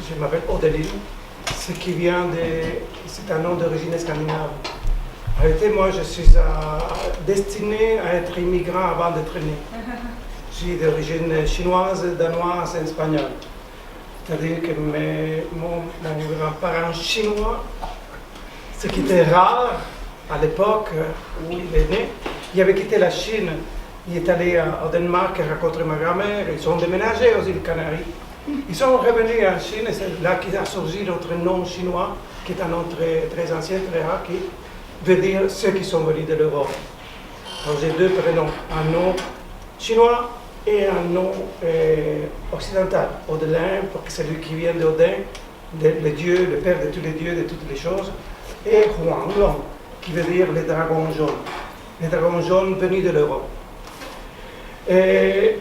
Je m'appelle Odelil, ce qui vient c'est un nom d'origine scandinave. En réalité, moi, je suis destiné à être immigrant avant d'être né. Je suis d'origine chinoise, danoise et espagnole. C'est-à-dire que mes grands-parents chinois, ce qui était rare à l'époque où il est né, il avait quitté la Chine, il est allé au Danemark rencontrer ma grand-mère, ils sont déménagés aux îles Canaries. Ils sont revenus en Chine et c'est là qu'il a surgi notre nom chinois, qui est un nom très, très ancien, très rare, qui veut dire ceux qui sont venus de l'Europe. Donc j'ai deux prénoms, un nom chinois et un nom occidental, Odelin, parce que c'est lui qui vient d'Odin, le dieu, le père de tous les dieux, de toutes les choses, et Huanglong, qui veut dire les dragons jaunes. Les dragons jaunes venus de l'Europe. Et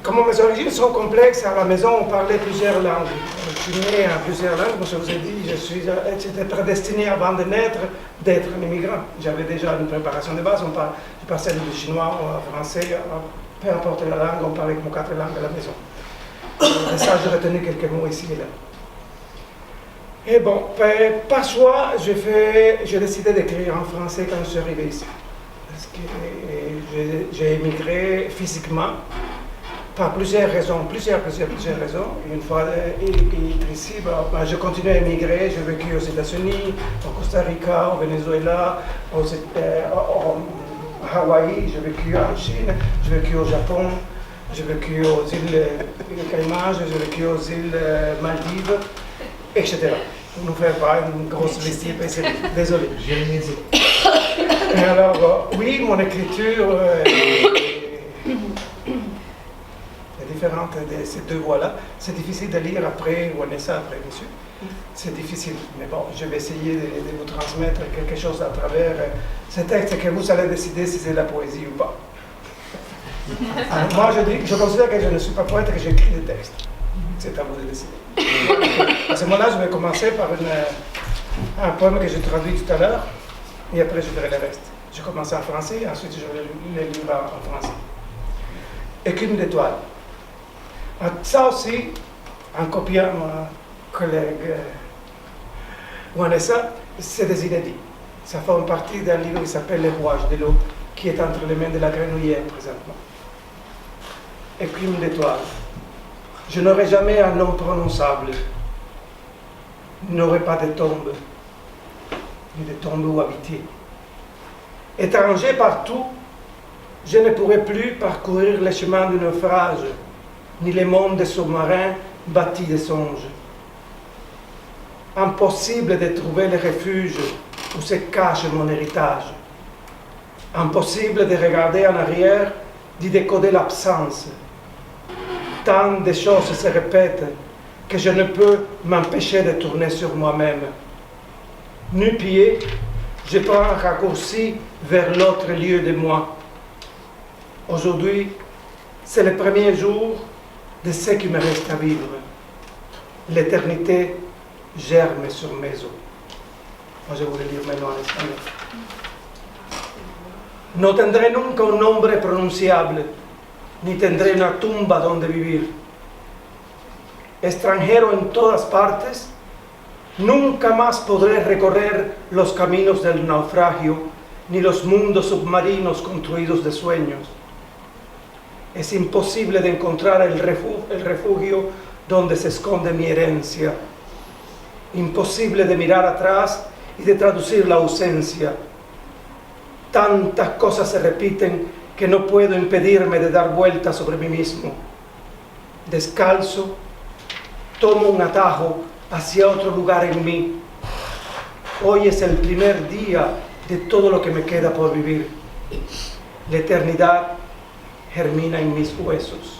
comme mes origines sont complexes, à la maison on parlait plusieurs langues. Je suis né à plusieurs langues, comme je vous ai dit, j'étais prédestiné avant de naître d'être un immigrant. J'avais déjà une préparation de base, je passais du chinois au français, peu importe la langue, on parlait comme 4 langues à la maison. Et ça, j'ai retenu quelques mots ici et là. Et bon, par choix, j'ai décidé d'écrire en français quand je suis arrivé ici. Parce que j'ai émigré physiquement. Par plusieurs raisons, plusieurs raisons. Une fois ici, je continue à émigrer. J'ai vécu aux États-Unis, au Costa Rica, au Venezuela, à Hawaï, j'ai vécu en Chine, j'ai vécu au Japon, j'ai vécu aux îles Caïmans, j'ai vécu aux îles Maldives, etc. Pour ne faire pas une grosse liste, désolé. Et alors, oui, mon écriture différente de ces deux voies-là. C'est difficile de lire après, ou on ça après, bien sûr. C'est difficile, mais bon, je vais essayer de vous transmettre quelque chose à travers ce texte que vous allez décider si c'est de la poésie ou pas. Alors, moi, je considère que je ne suis pas poète et que j'écris des textes. C'est à vous de décider. À ce moment-là, je vais commencer par un poème que j'ai traduit tout à l'heure, et après je ferai le reste. Je commence en français, et ensuite je vais le lire en français. Écume d'étoiles. Ça aussi, en copiant ma collègue Vanessa, c'est des inédits. Ça forme partie d'un livre qui s'appelle Les rouages de l'eau, qui est entre les mains de la grenouillère présentement. Écume d'étoiles. Je n'aurai jamais un nom prononçable. Je n'aurai pas de tombe, ni de tombe où habiter. Étranger partout, je ne pourrai plus parcourir les chemins du naufrage, ni les mondes des sous-marins bâtis de songes. Impossible de trouver le refuge où se cache mon héritage. Impossible de regarder en arrière, d'y décoder l'absence. Tant de choses se répètent que je ne peux m'empêcher de tourner sur moi-même. Nu-pied, je prends un raccourci vers l'autre lieu de moi. Aujourd'hui, c'est le premier jour de ce qui me reste à vivre. L'éternité germe sur mes os. Moi, je voulais lire maintenant en espagnol. No tendré nunca un nombre pronunciable, ni tendré una tumba donde vivir. Extranjero en todas partes, nunca más podré recorrer los caminos del naufragio, ni los mundos submarinos construidos de sueños. Es imposible de encontrar el refugio donde se esconde mi herencia. Imposible de mirar atrás y de traducir la ausencia. Tantas cosas se repiten que no puedo impedirme de dar vueltas sobre mí mismo. Descalzo, tomo un atajo hacia otro lugar en mí. Hoy es el primer día de todo lo que me queda por vivir. La eternidad germina en mis huesos.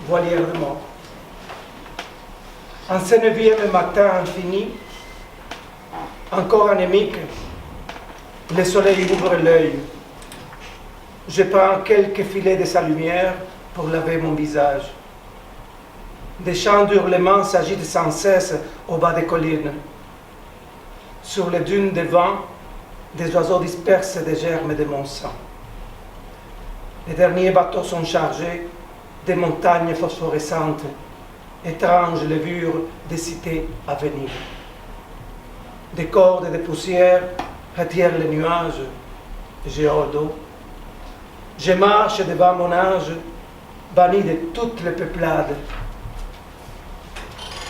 voilière de mort. En ce 9e matin infini, encore anémique, le soleil ouvre l'œil. Je prends quelques filets de sa lumière pour laver mon visage. Des chants d'hurlements s'agitent sans cesse au bas des collines. Sur les dunes de vent, des oiseaux dispersent des germes de mon sang. Les derniers bateaux sont chargés des montagnes phosphorescentes, étranges levures des cités à venir. Des cordes de poussière retirent les nuages, j'ai au dos. Je marche devant mon âge, banni de toutes les peuplades,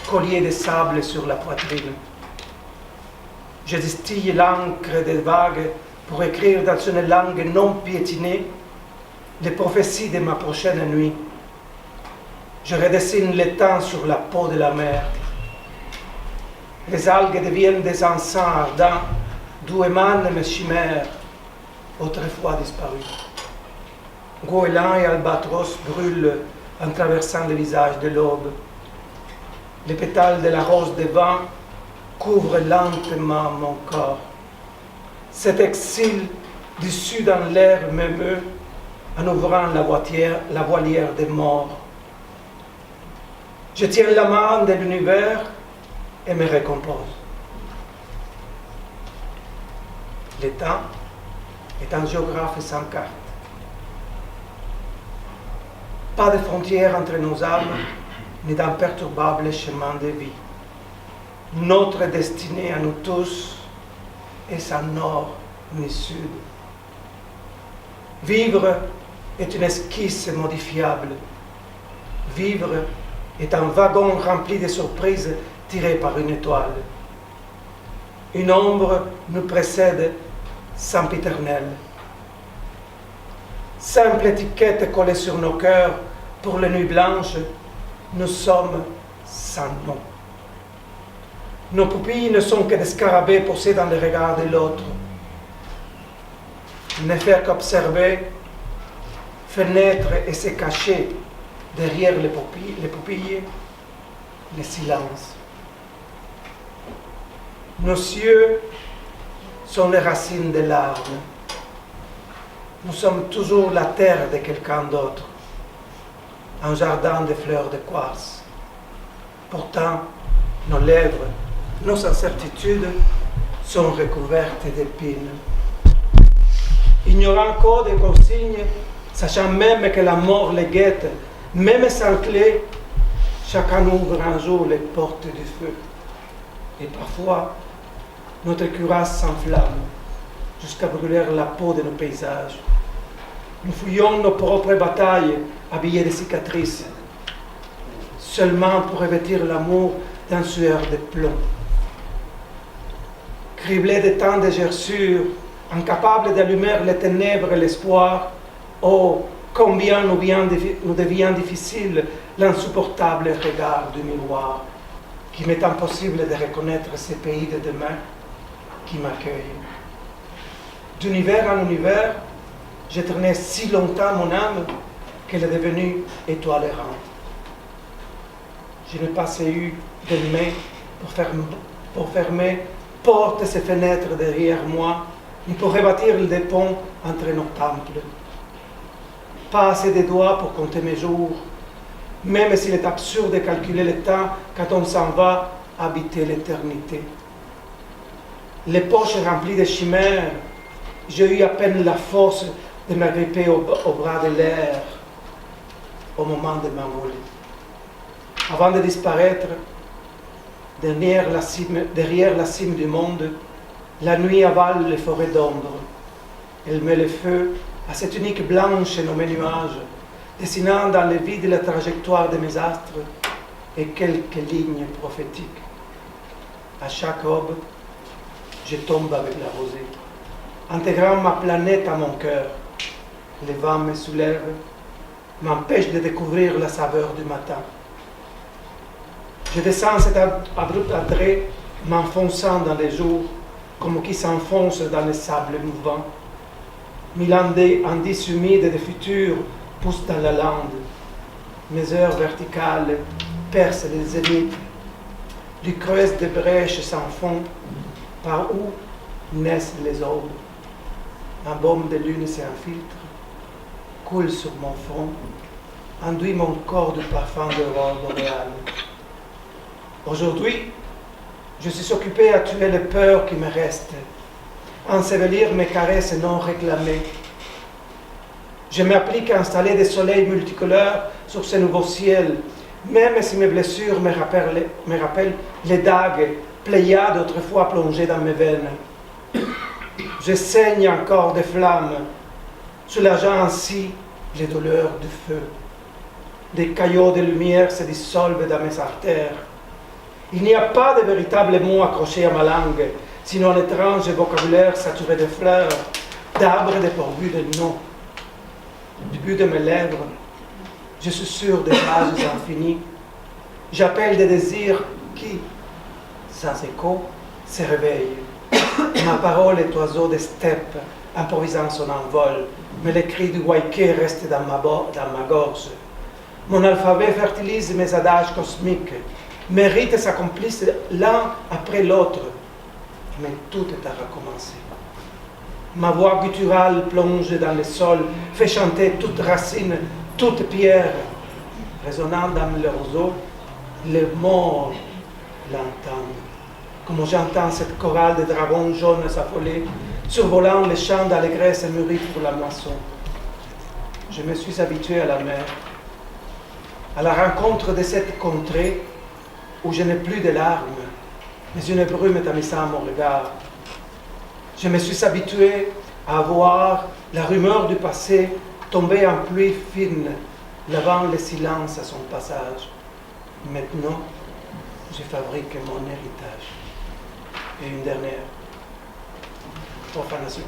collier de sable sur la poitrine. Je distille l'encre des vagues pour écrire dans une langue non piétinée les prophéties de ma prochaine nuit. Je redessine le temps sur la peau de la mer. Les algues deviennent des encens ardents d'où émanent mes chimères, autrefois disparues. Goélands et albatros brûlent en traversant le visage de l'aube. Les pétales de la rose des vents couvrent lentement mon corps. Cet exil dissu dans l'air m'émeut en ouvrant la voilière des morts. Je tiens la main de l'univers et me récompose. Le temps est un géographe sans carte. Pas de frontière entre nos âmes, ni d'imperturbable chemin de vie. Notre destinée à nous tous est sans nord ni sud. Vivre est une esquisse modifiable. Vivre est un wagon rempli de surprises tirées par une étoile. Une ombre nous précède, sempiternelle. Simple étiquette collée sur nos cœurs pour les nuits blanches, nous sommes sans nom. Nos pupilles ne sont que des scarabées posés dans le regard de l'autre. Ne faire qu'observer, fenêtre et se cacher derrière les pupilles, le silence. Nos yeux sont les racines des larmes. Nous sommes toujours la terre de quelqu'un d'autre, un jardin de fleurs de quartz. Pourtant, nos lèvres, nos incertitudes sont recouvertes d'épines. Ignorant code et consignes, sachant même que la mort les guette, même sans clé, chacun ouvre un jour les portes du feu. Et parfois, notre cuirasse s'enflamme jusqu'à brûler la peau de nos paysages. Nous fouillons nos propres batailles habillées de cicatrices, seulement pour revêtir l'amour d'un sueur de plomb. Criblés de tant de gerçures, incapables d'allumer les ténèbres et l'espoir, oh, combien nous devient difficile l'insupportable regard du miroir, qui m'est impossible de reconnaître ces pays de demain qui m'accueillent. D'univers en univers, j'ai tourné si longtemps mon âme qu'elle est devenue étoile errante. Je n'ai pas eu de main pour fermer portes et fenêtres derrière moi, ni pour rebâtir des ponts entre nos temples. Pas assez de doigts pour compter mes jours, même s'il est absurde de calculer le temps quand on s'en va habiter l'éternité. Les poches remplies de chimères, j'ai eu à peine la force de m'agripper au bras de l'air au moment de m'envoler. Avant de disparaître, derrière la cime du monde, la nuit avale les forêts d'ombre. Elle met le feu à cette unique blanche nommée nuage, dessinant dans le vide la trajectoire de mes astres et quelques lignes prophétiques. À chaque aube, je tombe avec la rosée, intégrant ma planète à mon cœur. Les vents me soulèvent, m'empêchent de découvrir la saveur du matin. Je descends cet abrupt attrait, m'enfonçant dans les jours, comme qui s'enfonce dans les sables mouvants. Mille indices humides de futur poussent dans la lande. Mes heures verticales percent les zéniths, lui creusent des brèches sans fond, par où naissent les odes. Un baume de lune s'infiltre, coule sur mon front, enduit mon corps de parfum d'aurore boréale. Aujourd'hui, je suis occupé à tuer les peurs qui me restent, ensevelir mes caresses non réclamées. Je m'applique à installer des soleils multicolores sur ce nouveau ciel, même si mes blessures me rappellent les dagues, pléiades autrefois plongées dans mes veines. Je saigne encore des flammes, soulageant ainsi les douleurs du feu. Des caillots de lumière se dissolvent dans mes artères. Il n'y a pas de véritable mot accroché à ma langue, sinon un étrange vocabulaire saturé de fleurs, d'arbres dépourvus de noms. Du bout de mes lèvres, je susurre des phrases infinies. J'appelle des désirs qui, sans écho, se réveillent. Ma parole est oiseau des steppes, improvisant son envol, mais les cris du waïké restent dans ma gorge. Mon alphabet fertilise mes adages cosmiques. Mes rites s'accomplissent l'un après l'autre, mais tout est à recommencer. Ma voix gutturale plonge dans le sol, fait chanter toute racine, toute pierre. Résonnant dans leurs os, les morts l'entendent. Comme j'entends cette chorale de dragons jaunes s'affoler, survolant les champs d'allégresse mûris pour la moisson. Je me suis habitué à la mer, à la rencontre de cette contrée où je n'ai plus de larmes, mais une brume tamisant mon regard. Je me suis habitué à voir la rumeur du passé tomber en pluie fine, lavant le silence à son passage. Maintenant, je fabrique mon héritage. Et une dernière profanation.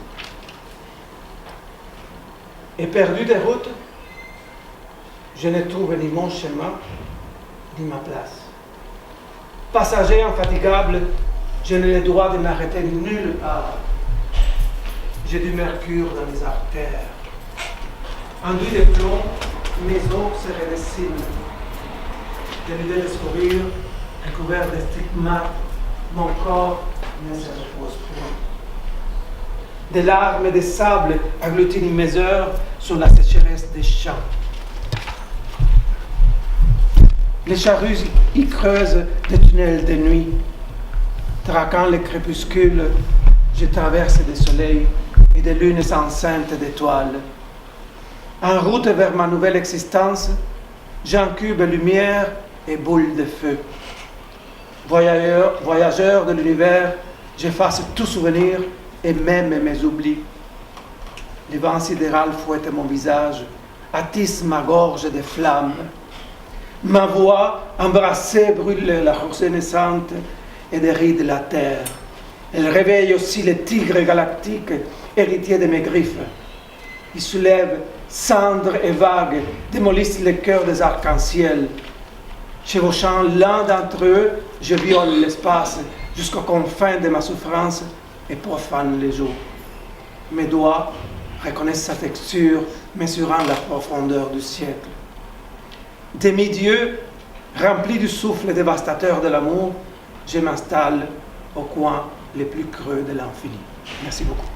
Et perdu des routes, je ne trouve ni mon chemin, ni ma place. Passager infatigable, je n'ai le droit de m'arrêter nulle part. J'ai du mercure dans les artères. Enduit de plomb, mes os se redessinent. Dénudé de scories, recouvert de stigmates, mon corps ne se repose point. Des larmes et des sables agglutinent mes heures sur la sécheresse des champs. Les charrues y creusent des tunnels de nuit. Traquant le crépuscule, je traverse des soleils et des lunes enceintes d'étoiles. En route vers ma nouvelle existence, j'incube lumière et boules de feu. Voyageur de l'univers, j'efface tout souvenir et même mes oublis. Le vent sidéral fouette mon visage, attisse ma gorge de flammes. Ma voix, embrassée, brûle la rosée naissante et déride la terre. Elle réveille aussi les tigres galactiques, héritiers de mes griffes. Ils soulèvent cendres et vagues, démolissent les cœurs des arcs-en-ciel. Chevauchant l'un d'entre eux, je viole l'espace jusqu'aux confins de ma souffrance et profane les jours. Mes doigts reconnaissent sa texture, mesurant la profondeur du siècle. Demi-dieu, rempli du souffle dévastateur de l'amour, je m'installe au coin les plus creux de l'infini. Merci beaucoup.